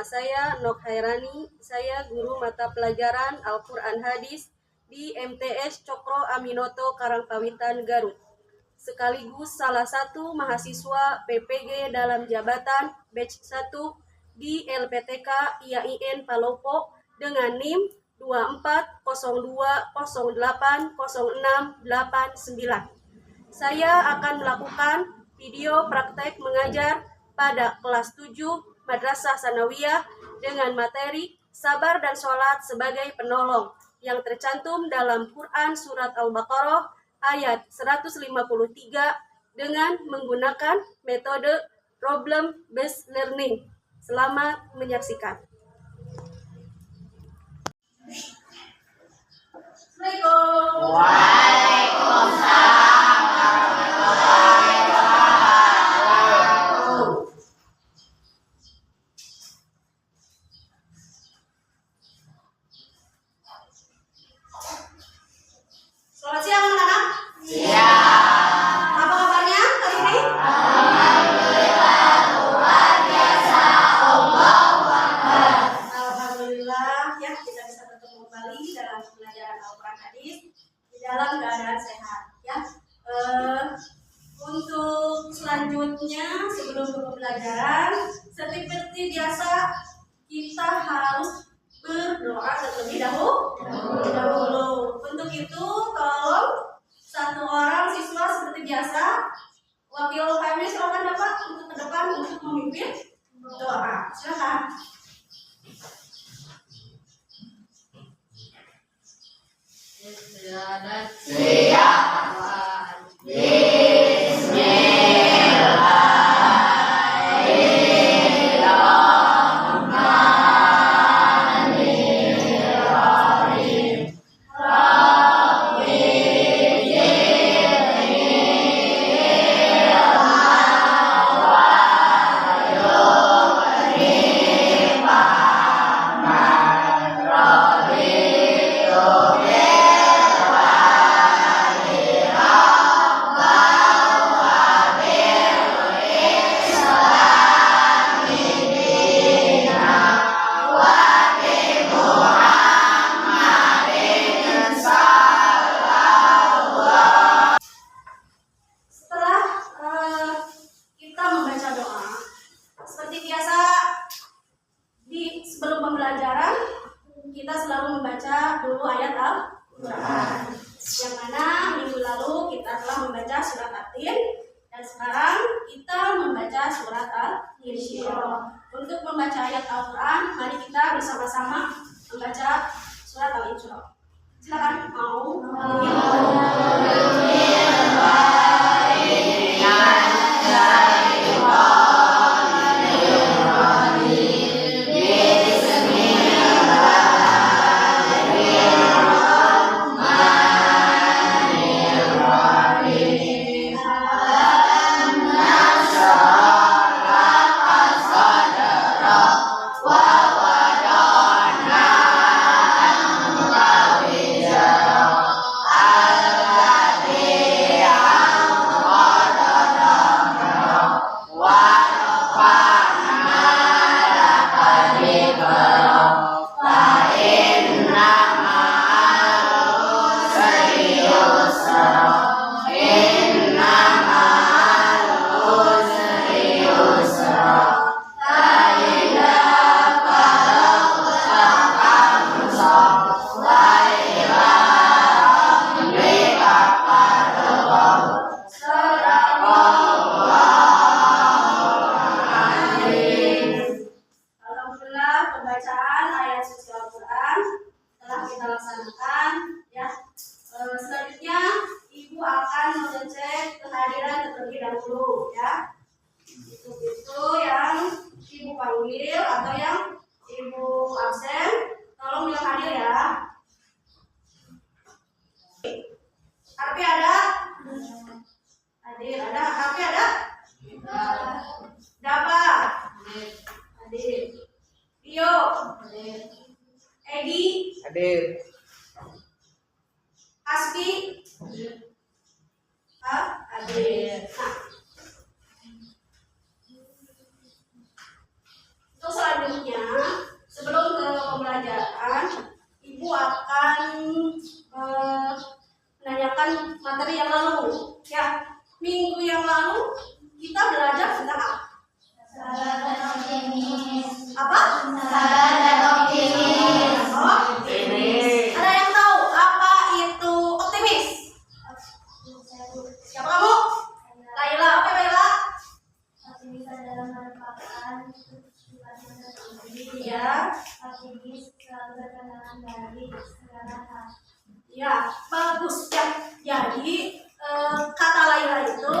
Nama saya Nok Hairani, saya guru mata pelajaran Al-Quran Hadis di MTS Cokro Aminoto Karangpawitan, Garut. Sekaligus salah satu mahasiswa PPG dalam jabatan batch 1 di LPTK IAIN Palopo dengan NIM 2402080689. Saya akan melakukan video praktek mengajar pada kelas 7 Madrasah Sanawiyah dengan materi sabar dan sholat sebagai penolong yang tercantum dalam Quran Surat Al-Baqarah ayat 153 dengan menggunakan metode problem based learning. Selamat menyaksikan. Assalamualaikum. Waalaikumsalam. Selamat siang anak-anak. Siang. Apa kabarnya hari ini? Alhamdulillah luar biasa. Allahu Akbar. Alhamdulillah ya kita bisa bertemu kembali dalam pelajaran Al-Quran Hadis di dalam keadaan sehat ya. Untuk selanjutnya sebelum pembelajaran seperti biasa kita harus berdoa terlebih dahulu. Untuk itu tolong satu orang siswa seperti biasa, wakil kami silakan dapat untuk ke depan untuk memimpin doa. Silakan. Siap. Kita selalu membaca dulu ayat Al-Quran, yang mana minggu lalu kita telah membaca surat At-Tin dan sekarang kita membaca surat Al-Insyirah. Untuk membaca ayat Al-Quran, mari kita bersama-sama membaca surat Al-Insyirah. Silakan. Pembacaan ayat suci Al-Quran telah kita laksanakan ya. Selanjutnya ibu akan mengecek kehadiran terlebih dahulu ya. Itu yang ibu panggil atau yang ibu absen tolong bilang hadir ya. Arfi ada? Hadir. Ada? Arfi ada? Dapat? Hadir. Rio, Edi, hadir. Aspi, hadir. Untuk selanjutnya, sebelum ke pembelajaran, Ibu akan menanyakan materi yang lalu. Ya, minggu yang lalu kita belajar tentang apa? Sabar dan optimis. Apa? Sabar dan optimis. Optimis. Ada yang tahu apa itu optimis? Siapa kamu? Laila. Oke, Laila. Optimis adalah merupakan sifat yang tertinggi. Ya. Optimis selalu berpandangan dari segala hal. Ya, bagus ya. Jadi kata Laila itu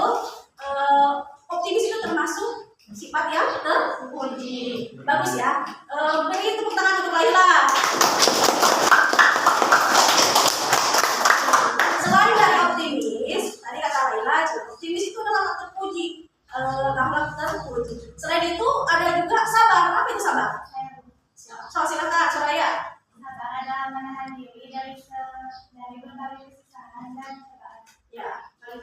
optimis itu termasuk sifat yang terpuji. Bagus ya. Beri tepuk tangan untuk Laila. Selain dari optimis, tadi kata Laila, optimis itu adalah terpuji, akhlak terpuji. Selain itu ada juga sabar. Apa itu sabar? Silakan, Soraya. Sabar adalah menahan diri dari berbagai kesusahan dan cobaan. Ya,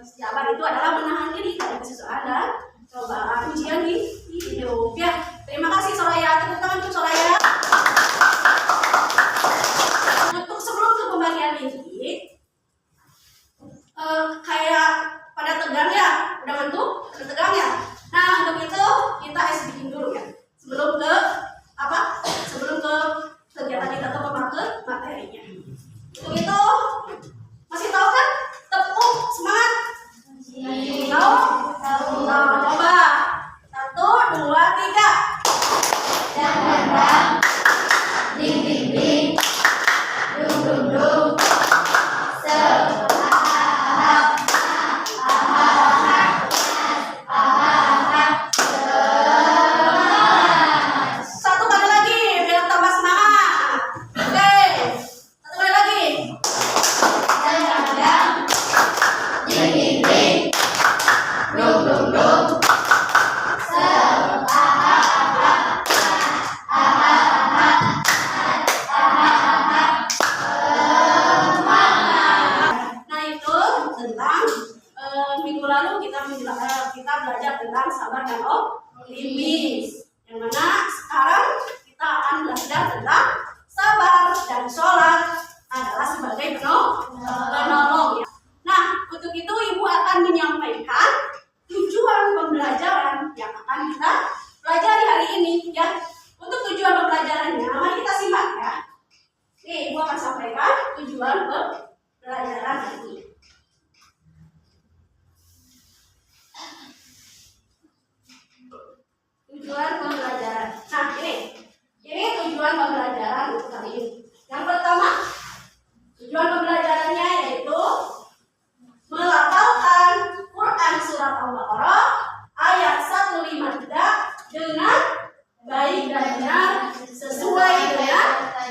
sabar itu adalah menahan diri dari kesusahan dan cobaan ujian di hidup. Ya, terima kasih Soraya. Tepuk tangan untuk Soraya. Untuk sebelum ke pembagian ini, kayak pada tegang ya, udah ngantuk, udah tegang ya. Nah, untuk itu kita SBK dulu ya. Sebelum ke apa? Sebelum ke kegiatan kita ke materinya. Untuk itu masih tahu kan? Tepuk semangat. Tahu? Nah, coba 1, 2, 3. Dan terbang, ding ding ding, dung dung dung, Satu kali lagi biar tambah semangat. Oke. Satu kali lagi. dan terbang, ding ding ding, dung dung dung, Nah, itu tentang minggu lalu kita belajar tentang sabar dan optimis. Yang mana sekarang kita akan belajar tentang sabar dan sholat adalah sebagai penolong. Ya. Nah, untuk itu Ibu akan menyampaikan tujuan pembelajaran yang akan kita pelajari hari ini. Ya, untuk tujuan pembelajarannya, mari kita simak ya. Nih, Ibu akan sampaikan tujuan pembelajaran hari ini. Tujuan pembelajaran. Nah, ini tujuan pembelajaran untuk hari ini. Yang pertama, tujuan pembelajarannya yaitu melafalkan Quran surat Al-Baqarah ayat 153 dengan baik dan benar sesuai dengan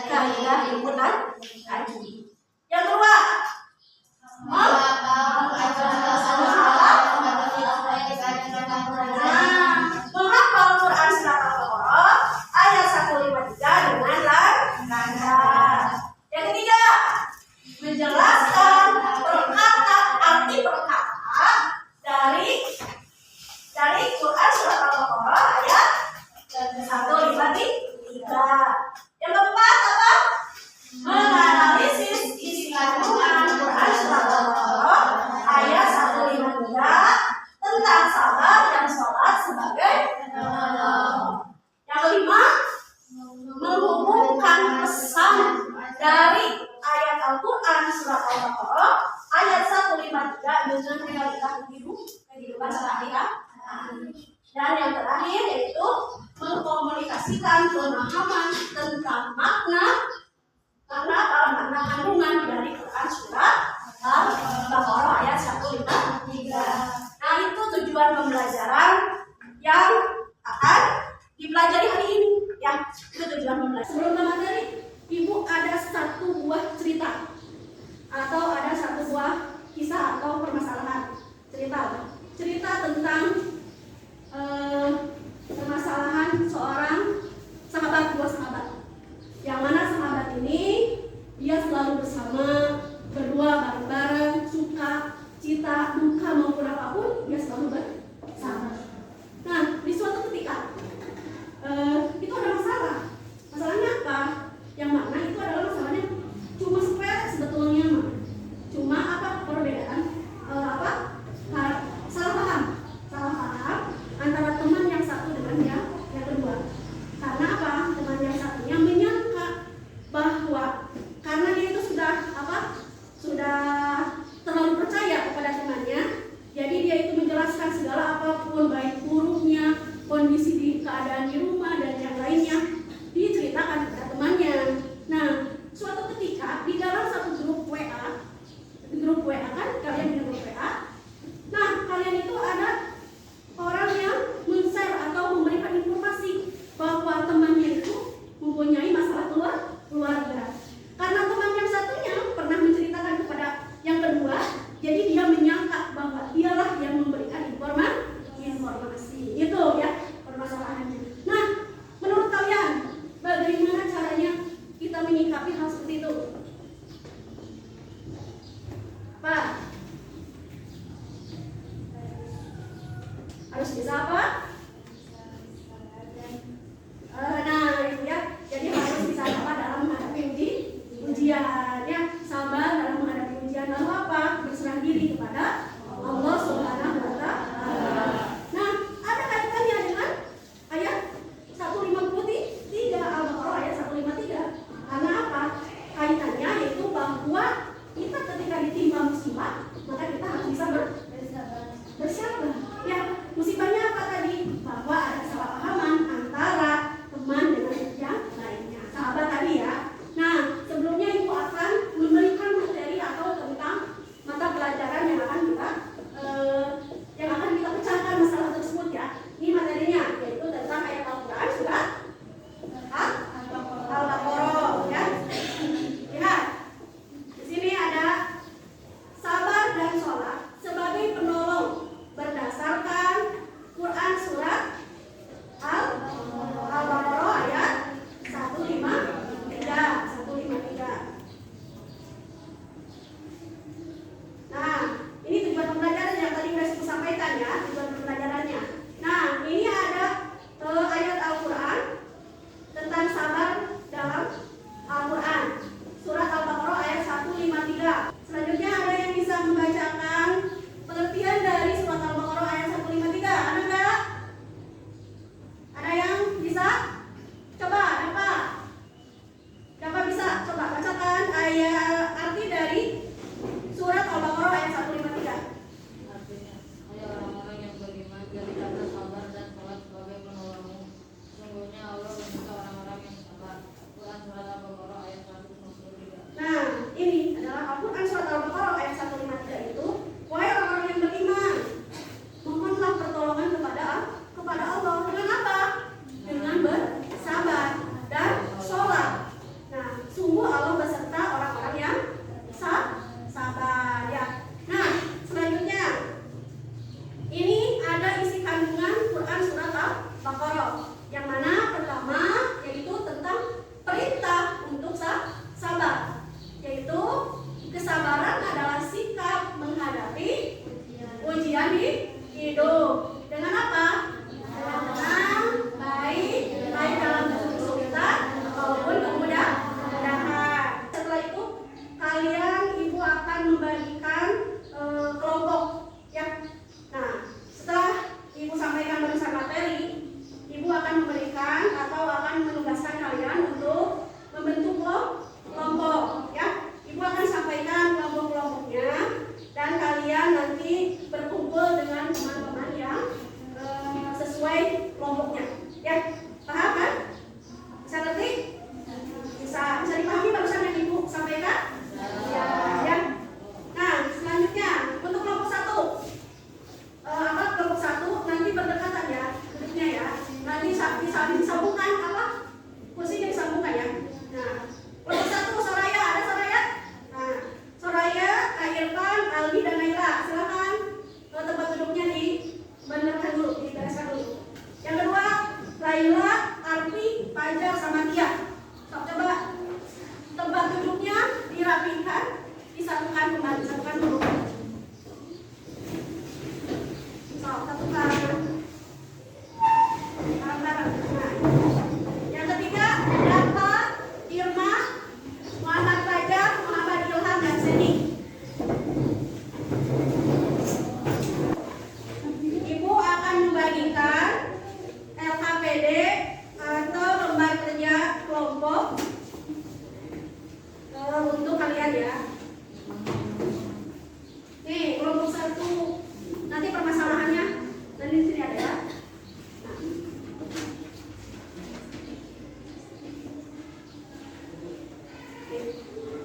kaidah ilmu dan kaji. Yang kedua, menghafal Quran surat Al-Baqarah ayat 153 dengan lancar. Yang ketiga, menjelaskan arti perkata dari Quran surat Al-Baqarah ayat 153. Yang keempat apa? Menganalisis isi kandungan Quran surat Al-Baqarah ayat 153 tentang sabar dan sholat sebagai penolong. Yang kelima, menghubungkan pesan dari ayat Al-Quran surat Al-Baqarah ayat 153 dengan realita kehidupan sehari-hari. Dan yang terakhir yaitu mengkomunikasikan pemahaman tentang makna kandungan dari Quran surat Al-Baqarah ayat 153. Nah, itu tujuan pembelajaran yang akan dipelajari hari ini. Ya, itu tujuan pembelajaran. Sebelum ke materi, Ibu ada satu buah cerita atau ada satu buah kisah atau permasalahan cerita tentang permasalahan seorang dua sahabat, yang mana sahabat ini dia selalu bersama, berdua bareng-bareng, suka, cita, duka maupun apapun dia selalu bersama. Nah, di suatu ketika itu ada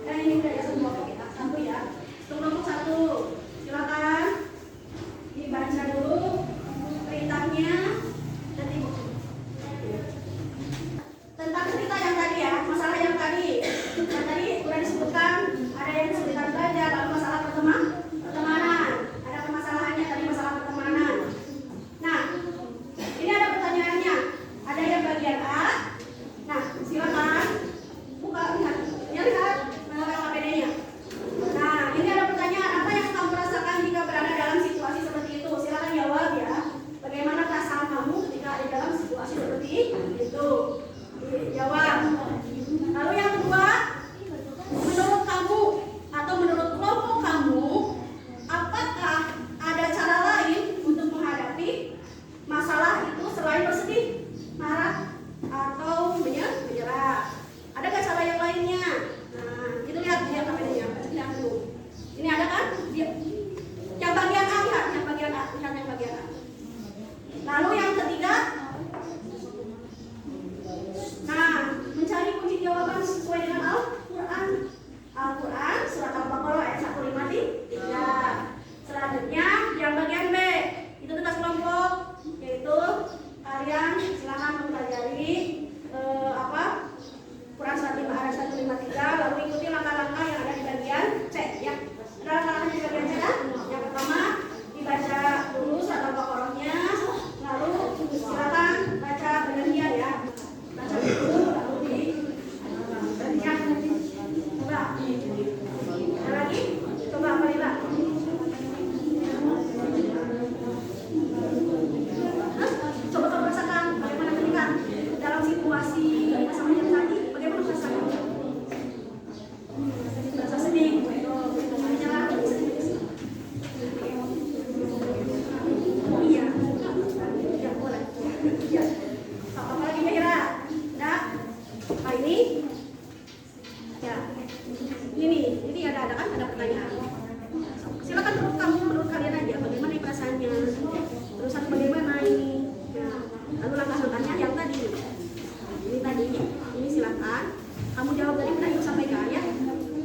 Dan ini udah ya semua kita satu ya. Untuk kelompok 1, silakan dibaca dulu perintahnya dan dibuku. Tentang cerita yang tadi ya, masalah yang tadi sudah disebutkan, ada yang kesulitan belajar, lalu masalah pertemanan, ada permasalahannya tadi masalah pertemanan. Nah, ini ada pertanyaannya, ada yang bagian A. Nah, silakan buka lihat menggunakan APD-nya. Nah, ini ada pertanyaan, apa yang kamu rasakan jika berada dalam situasi seperti itu? Silakan jawab ya. Bagaimana perasaan kamu ketika ada dalam situasi seperti itu? Jawab. Lalu yang kedua, menurut kamu atau menurut kelompok kamu, apakah ada cara lain untuk menghadapi masalah itu selain bersedih, marah, atau menyerah? Ada nggak cara yang lainnya? Nah, itu lihat KPD-nya. Lihat dulu. Ini ada kan? Yang bagian A, lihat yang bagian A. Lalu yang ketiga, nah, mencari kunci jawaban sesuai dengan Al-Quran. Al-Quran surat Al-Baqarah ayat 153. Selanjutnya yang bagian B, itu tugas kelompok, yaitu kalian silakan mempelajari Quran surat ayat 153, lalu ikuti langkah-langkah yang ada di bagian C ya. Ada langkah-langkah di bagian C ya. Yang pertama, dibaca dulu surat Al-Baqarahnya, lalu silakan baca bergantian ya. Baca dulu, lalu bergantian. Coba. Ada lagi? Coba Fadila. Coba kamu rasakan bagaimana ketika dalam situasi pasangan yang tadi, bagaimana perasaan? Rasa sedih, menyerah, iya, ya boleh, ya. Apa lagi kira? Nah, ini, ya, ini ada kan ada pertanyaan. Silakan menurut kalian aja bagaimana perasaannya. Terus bagaimana ini? Ya. Lalu langkah-langkahnya yang tadi. Ini silakan. Kamu jawab tadi udah yuk sampaikan ya.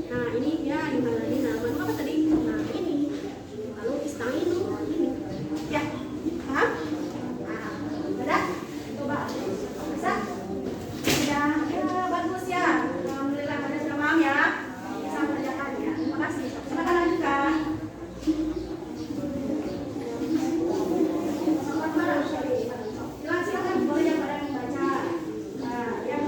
Nah ini ya gimana ini nama apa tadi? Nah ini. Lalu istainu ini. Ya, paham? Nah, udah? Coba. Bisa? Ya, bagus ya. Alhamdulillah kalian sudah paham ya. Bisa mengerjakan ya. Terima kasih. Silakan lanjutkan. Silakan boleh yang pada membaca. Nah, yang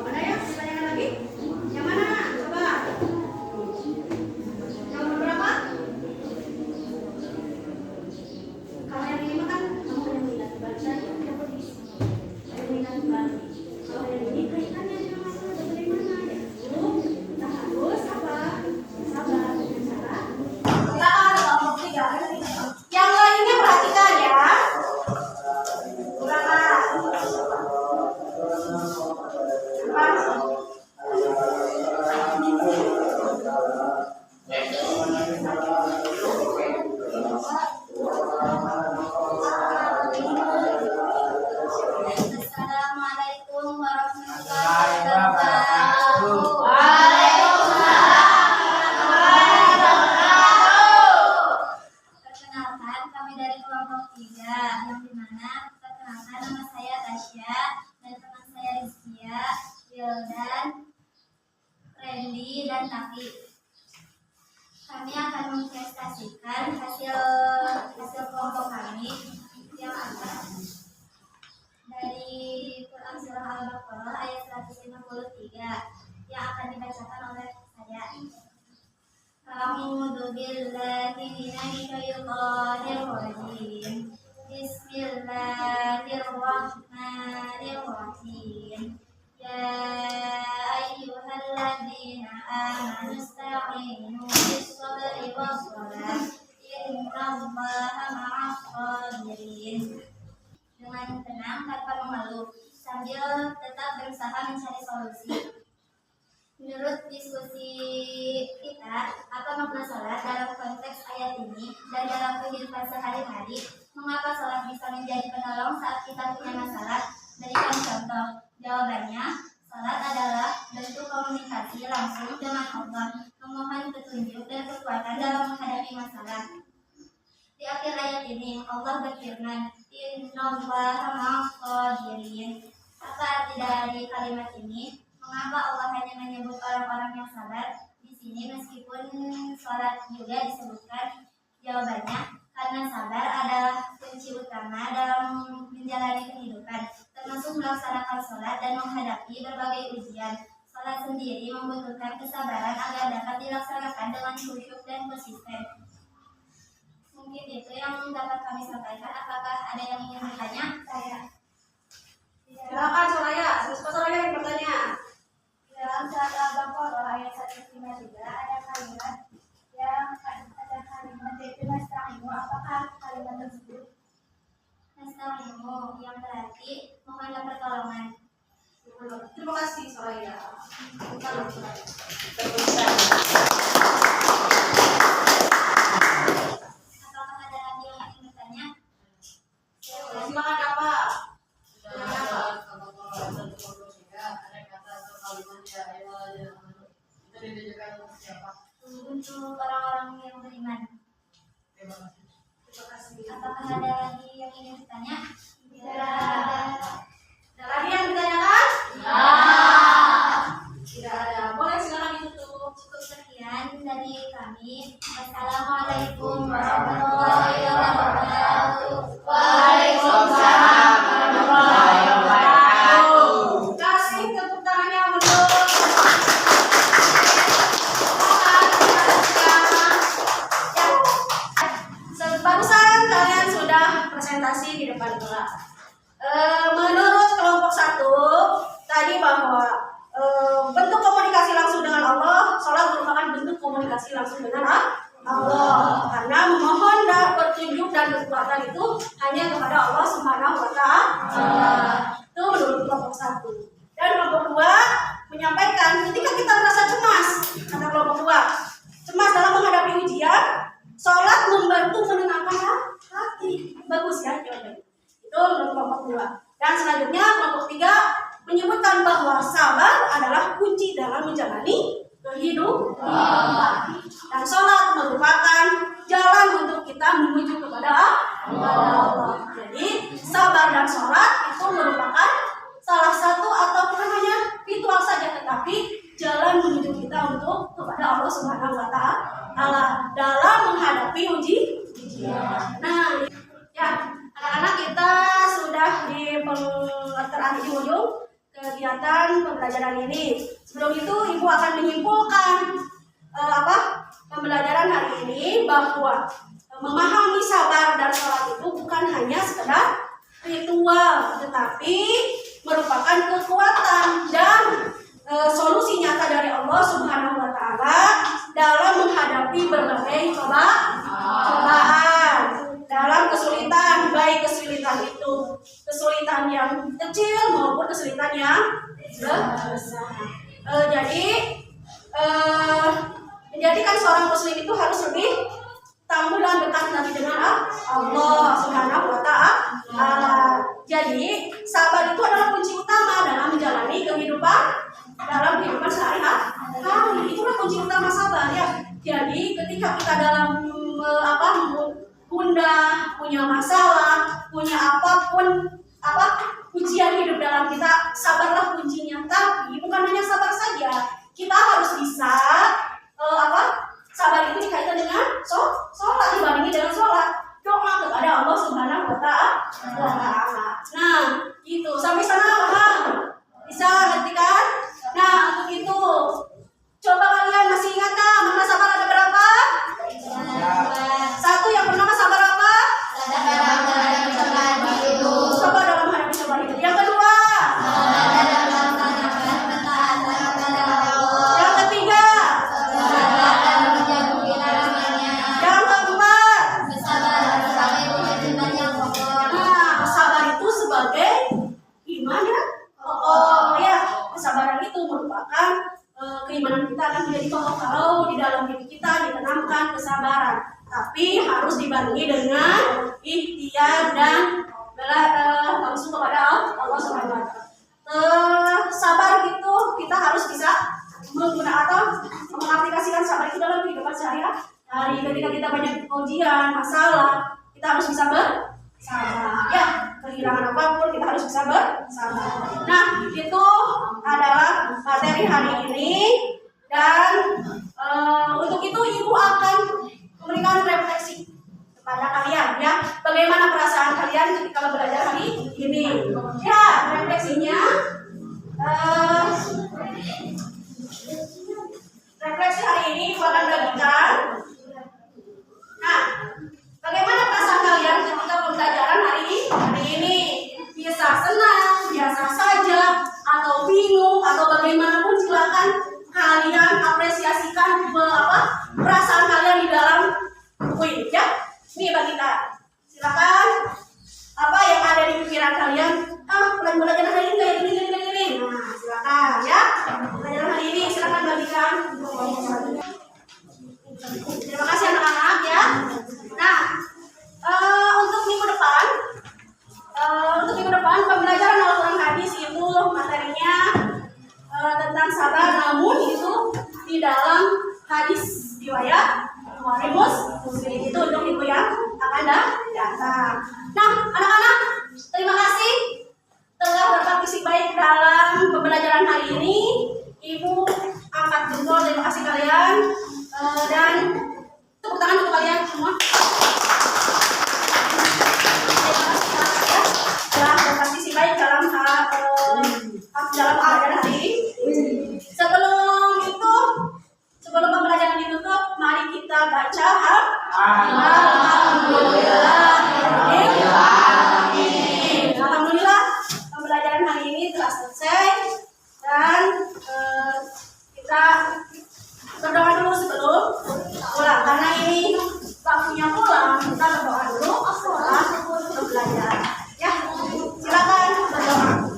ada ya? Pertanyaan lagi? Yang mana? Coba. Yang nomor berapa? Kalau yang ini kan kamu hanya melihat baca ya, melihat kembali. Kalau yang ini kaitannya dengan masalah bagaimana ya? Kita harus apa? Sabar dengan cara. Silakan kelompok 3. Yang lainnya perhatikan ya. Assalamualaikum warahmatullahi wabarakatuh. Perkenalkan, kami dari kelompok 3, yang dimana perkenalkan nama saya Tasya dan teman saya Rizkia, Wildan, Randy, dan Taki. Kami akan mempresentasikan hasil kelompok kami yang akan dari Quran surah Al-Baqarah ayat 153 yang akan dibacakan oleh saya. A'udzu billahi minasyaitonir rajim. Bismillahirrahmanirrahim. Ya ayyuhalladzina amanu ista'inu bis-sabri was-salah. Innallaha ma'as-sabirin. Dengan tenang tanpa mengeluh sambil tetap berusaha mencari solusi. Menurut diskusi kita, apa makna sholat dalam konteks ayat ini dan dalam kehidupan sehari-hari? Mengapa sholat bisa menjadi penolong saat kita punya masalah? Berikan contoh. Jawabannya, salat adalah bentuk komunikasi langsung dengan Allah, memohon petunjuk dan kekuatan dalam menghadapi masalah. Di akhir ayat ini, Allah berfirman, Innallaha ma'as-sabirin. Apa arti dari kalimat ini? Mengapa Allah hanya menyebut orang-orang yang sabar di sini meskipun sholat juga disebutkan? Jawabannya, karena sabar adalah kunci utama dalam menjalani kehidupan, termasuk melaksanakan sholat dan menghadapi berbagai ujian. Sholat sendiri membutuhkan kesabaran agar dapat dilaksanakan dengan khusyuk dan konsisten. Mungkin itu yang dapat kami sampaikan. Apakah ada yang ingin bertanya? Saya. Silakan Soraya, siswa Soraya yang bertanya. Dalam surat Al-Baqarah ayat 153 ada kalimat yaitu nasta'inu. Apakah kalimat tersebut? Nasta'inu yang berarti mohonlah pertolongan. Terima kasih Soraya. Salam Soraya. Apakah ada lagi yang ingin bertanya? Silakan apa? Untuk orang-orang yang beriman. Terima kasih. Apakah ada lagi yang ingin bertanya? Tidak. Ada lagi yang ditanyakan? Ya. Tidak ada. Boleh silakan ditutup. Cukup sekian dari kami. Wassalamualaikum warahmatullahi wabarakatuh. Waalaikumsalam warahmatullahi wabarakatuh. Kasih tepuk tangannya untuk barusan kalian sudah presentasi di depan kelas. Menurut kelompok 1 tadi bahwa bentuk komunikasi langsung dengan Allah, sholat merupakan bentuk komunikasi langsung dengan Allah. Karena memohon dan petunjuk dan kekuatan itu hanya kepada Allah Subhanahu wa Ta'ala. Itu menurut kelompok 1. Dan kelompok 2 menyampaikan ketika kita merasa cemas, kata kelompok 2, cemas dalam menghadapi ujian, sholat membantu menenangkan hati. Bagus ya jawabannya. Itu menurut kelompok 2. Dan selanjutnya kelompok 3 menyebutkan bahwa sabar adalah kunci dalam menjalani kehidupan. Dan sholat merupakan jalan untuk kita menuju kepada Allah. Jadi sabar dan sholat itu merupakan salah satu atau ritual saja, tetapi jalan menuju kita untuk kepada Allah Subhanahu wa Ta'ala dalam menghadapi ujian. Nah, ya anak-anak, kita sudah di ujung kegiatan pembelajaran ini. Sebelum itu Ibu akan menyimpulkan pembelajaran hari ini, bahwa memahami sabar dan sholat itu bukan hanya sekedar ritual, tetapi merupakan kekuatan dan solusi nyata dari Allah Subhanahu wa Ta'ala dalam menghadapi berbagai cobaan, dalam kesulitan, baik kesulitan itu kesulitan yang kecil maupun kesulitan yang besar. Jadi menjadikan seorang muslim itu harus lebih tangguh dan dekat lagi dengan Allah Subhanahu wa Ta'ala. Jadi sabar itu adalah kunci utama dalam menjalani kehidupan sehari-hari. Itulah kunci utama sabar ya. Jadi ketika kita dalam punya masalah, punya apapun ujian hidup dalam kita, sabarlah kuncinya. Tapi bukan hanya sabar saja, kita harus bisa sabar itu dikaitkan dengan sholat, dibandingin dengan sholat, doa kepada Allah Subhanahu wa Ta'ala. Nah, gitu. Sampai sana paham? Bisa ngerti kan? Nah, untuk itu coba kalian masih ingat kan makna sabar ada berapa? 1, yang pertama sabar apa? Sabar dalam menghadapi cobaan itu. Yang kedua? Yang ketiga? Yang keempat? Nah, sabar itu sebagai iman ya. Kesabaran itu merupakan keimanan kita akan menjadi kokoh kalau di dalam diri kita ditanamkan kesabaran. Tapi harus dibarengi dengan ikhtiar dan langsung kepada Allah Subhanahu sehari-hari. Ketika kita banyak ujian, masalah, kita harus bisa bersama. Ya, kehilangan apapun kita harus bisa bersama. Nah, itu adalah materi hari ini. Dan untuk itu ibu akan memberikan refleksi kepada kalian, ya, bagaimana perasaan kalian ketika belajar hari ini. Ya, refleksinya refleksi hari ini ibu akan bagikan. Nah, bagaimana perasaan kalian ketika pembelajaran hari ini? Bisa senang, biasa saja, atau bingung, atau bagaimanapun silakan kalian apresiasikan perasaan kalian di dalam buku ini, ya. Ini bagikan. Silakan apa yang ada di pikiran kalian. Pelajaran hari ini kayak gini. Nah, silakan, ya. Pelajaran hari ini silakan bagikan. Terima kasih anak-anak, ya. Nah, untuk minggu depan pembelajaran Al-Quran hadis itu materinya tentang sabar, namun itu di dalam hadis riwayat Bukhari Muslim. Itu untuk ibu yang akan datang. Nah, anak-anak, terima kasih telah berpartisipasi dalam pembelajaran hari ini. Ibu angkat jempol, terima kasih kalian, dan tepuk tangan untuk kalian semua. Telah berpartisipasi dalam pembelajaran hari ini. Sebelum pembelajaran ditutup, mari kita baca Alhamdulillah, pembelajaran hari ini telah selesai, dan kita berdoa dulu sebelum pulang, karena ini waktunya pulang. Kita berdoa dulu setelah belajar. Ya, silakan berdoa.